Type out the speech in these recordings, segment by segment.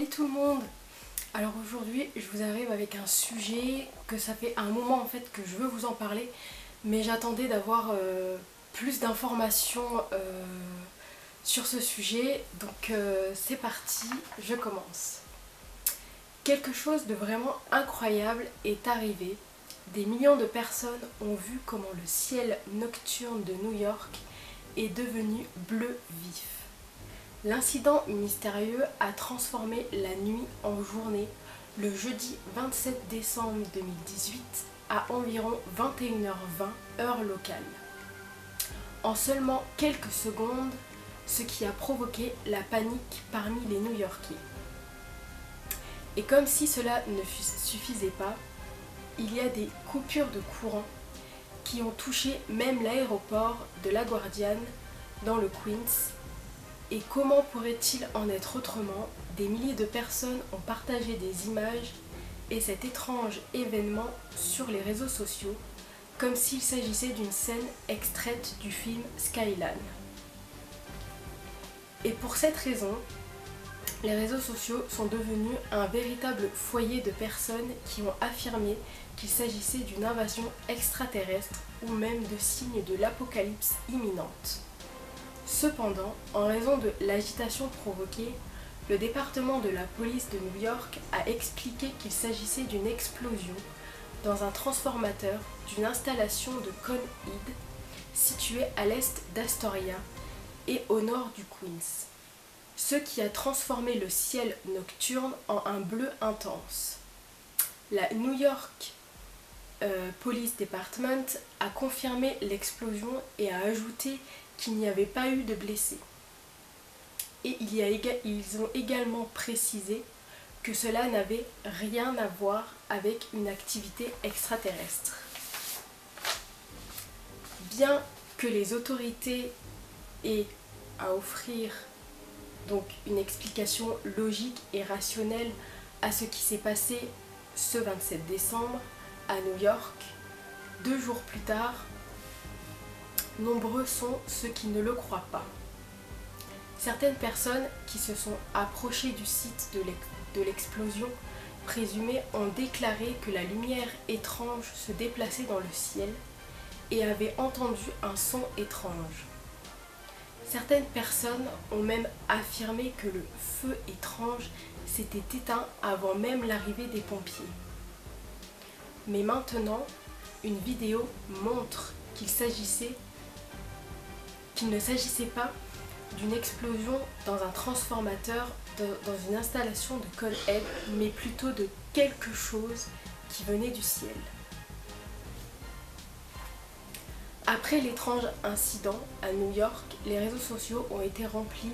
Salut tout le monde. Alors aujourd'hui je vous arrive avec un sujet que ça fait un moment en fait que je veux vous en parler, mais j'attendais d'avoir plus d'informations sur ce sujet, donc c'est parti, je commence. Quelque chose de vraiment incroyable est arrivé. Des millions de personnes ont vu comment le ciel nocturne de New York est devenu bleu vif. L'incident mystérieux a transformé la nuit en journée le jeudi 27 décembre 2018 à environ 21h20 heure locale. En seulement quelques secondes, ce qui a provoqué la panique parmi les New-Yorkais. Et comme si cela ne suffisait pas, il y a des coupures de courant qui ont touché même l'aéroport de LaGuardia dans le Queens. Et comment pourrait-il en être autrement? Des milliers de personnes ont partagé des images et cet étrange événement sur les réseaux sociaux, comme s'il s'agissait d'une scène extraite du film Skyline. Et pour cette raison, les réseaux sociaux sont devenus un véritable foyer de personnes qui ont affirmé qu'il s'agissait d'une invasion extraterrestre ou même de signes de l'apocalypse imminente. Cependant, en raison de l'agitation provoquée, le département de la police de New York a expliqué qu'il s'agissait d'une explosion dans un transformateur d'une installation de Con-Ed située à l'est d'Astoria et au nord du Queens, ce qui a transformé le ciel nocturne en un bleu intense. La New York Police Department a confirmé l'explosion et a ajouté qu'il n'y avait pas eu de blessés. Et ils ont également précisé que cela n'avait rien à voir avec une activité extraterrestre. Bien que les autorités aient à offrir donc une explication logique et rationnelle à ce qui s'est passé ce 27 décembre à New York, 2 jours plus tard, nombreux sont ceux qui ne le croient pas. Certaines personnes qui se sont approchées du site de l'explosion présumée ont déclaré que la lumière étrange se déplaçait dans le ciel et avaient entendu un son étrange. Certaines personnes ont même affirmé que le feu étrange s'était éteint avant même l'arrivée des pompiers. Mais maintenant, une vidéo montre qu'il ne s'agissait pas d'une explosion dans un transformateur, dans une installation de Con-Ed, mais plutôt de quelque chose qui venait du ciel. Après l'étrange incident à New York, les réseaux sociaux ont été remplis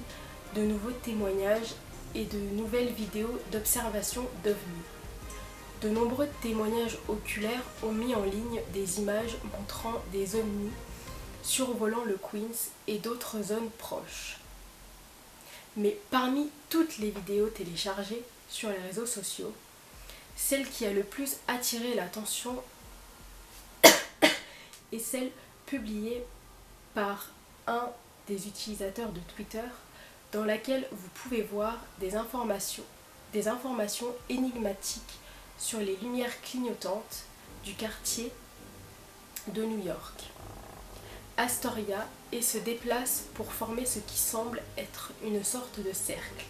de nouveaux témoignages et de nouvelles vidéos d'observation d'OVNI. De nombreux témoignages oculaires ont mis en ligne des images montrant des ovnis survolant le Queens et d'autres zones proches. Mais parmi toutes les vidéos téléchargées sur les réseaux sociaux, celle qui a le plus attiré l'attention est celle publiée par un des utilisateurs de Twitter, dans laquelle vous pouvez voir des informations énigmatiques sur les lumières clignotantes du quartier de New York, Astoria, et se déplace pour former ce qui semble être une sorte de cercle,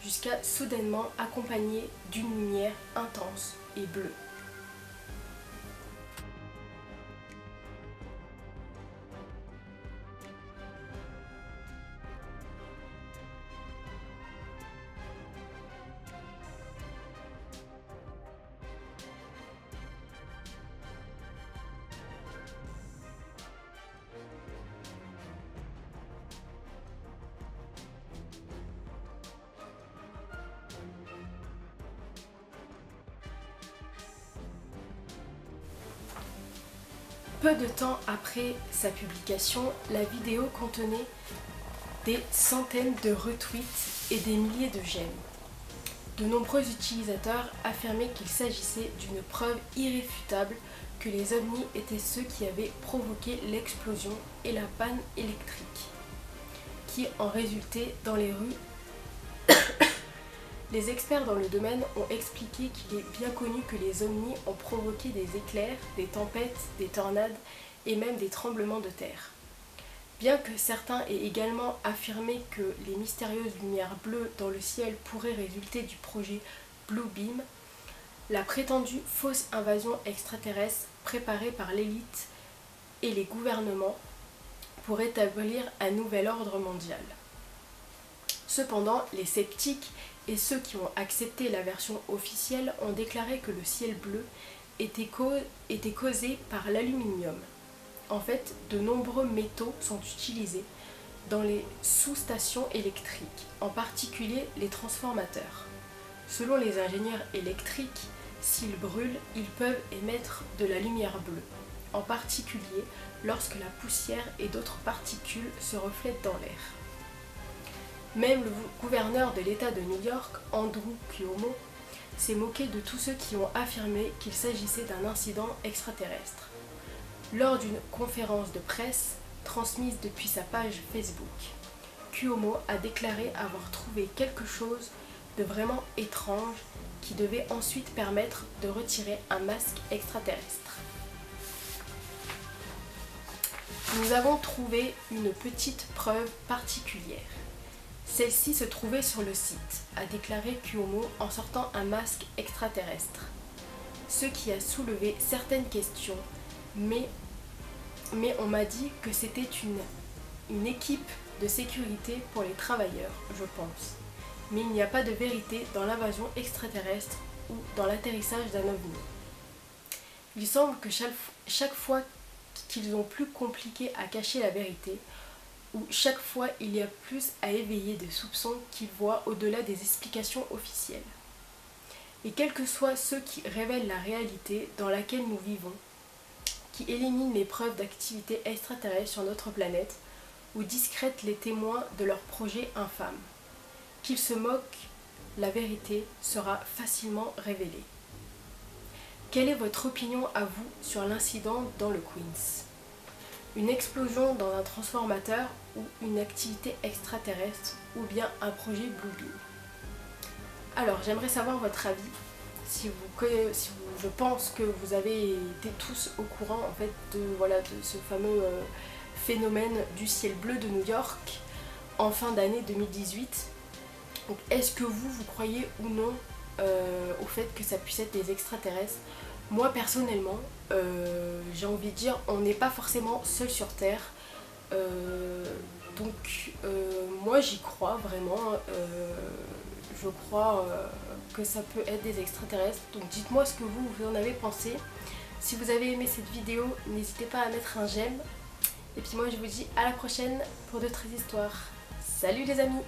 jusqu'à soudainement accompagné d'une lumière intense et bleue. Peu de temps après sa publication, la vidéo contenait des centaines de retweets et des milliers de j'aime. De nombreux utilisateurs affirmaient qu'il s'agissait d'une preuve irréfutable que les ovnis étaient ceux qui avaient provoqué l'explosion et la panne électrique, qui en résultait dans les rues Les experts dans le domaine ont expliqué qu'il est bien connu que les ovnis ont provoqué des éclairs, des tempêtes, des tornades et même des tremblements de terre. Bien que certains aient également affirmé que les mystérieuses lumières bleues dans le ciel pourraient résulter du projet Blue Beam, la prétendue fausse invasion extraterrestre préparée par l'élite et les gouvernements pour établir un nouvel ordre mondial. Cependant, les sceptiques et ceux qui ont accepté la version officielle ont déclaré que le ciel bleu était causé par l'aluminium. En fait, de nombreux métaux sont utilisés dans les sous-stations électriques, en particulier les transformateurs. Selon les ingénieurs électriques, s'ils brûlent, ils peuvent émettre de la lumière bleue, en particulier lorsque la poussière et d'autres particules se reflètent dans l'air. Même le gouverneur de l'État de New York, Andrew Cuomo, s'est moqué de tous ceux qui ont affirmé qu'il s'agissait d'un incident extraterrestre. Lors d'une conférence de presse transmise depuis sa page Facebook, Cuomo a déclaré avoir trouvé quelque chose de vraiment étrange qui devait ensuite permettre de retirer un masque extraterrestre. Nous avons trouvé une petite preuve particulière. Celle-ci se trouvait sur le site, a déclaré Cuomo en sortant un masque extraterrestre. Ce qui a soulevé certaines questions, mais on m'a dit que c'était une équipe de sécurité pour les travailleurs, je pense. Mais il n'y a pas de vérité dans l'invasion extraterrestre ou dans l'atterrissage d'un ovni. Il semble que chaque fois qu'ils ont plus compliqué à cacher la vérité, où chaque fois il y a plus à éveiller des soupçons qu'ils voient au-delà des explications officielles. Et quels que soient ceux qui révèlent la réalité dans laquelle nous vivons, qui éliminent les preuves d'activité extraterrestre sur notre planète, ou discrètent les témoins de leurs projets infâmes, qu'ils se moquent, la vérité sera facilement révélée. Quelle est votre opinion à vous sur l'incident dans le Queens ? Une explosion dans un transformateur ou une activité extraterrestre ou bien un projet Blue Beam. Alors j'aimerais savoir votre avis, je pense que vous avez été tous au courant en fait de ce fameux phénomène du ciel bleu de New York en fin d'année 2018. Donc est-ce que vous croyez ou non au fait que ça puisse être des extraterrestres ? Moi personnellement, j'ai envie de dire, on n'est pas forcément seul sur Terre. Moi j'y crois vraiment. Je crois que ça peut être des extraterrestres. Donc dites-moi ce que vous en avez pensé. Si vous avez aimé cette vidéo, n'hésitez pas à mettre un j'aime. Et puis moi je vous dis à la prochaine pour d'autres histoires. Salut les amis!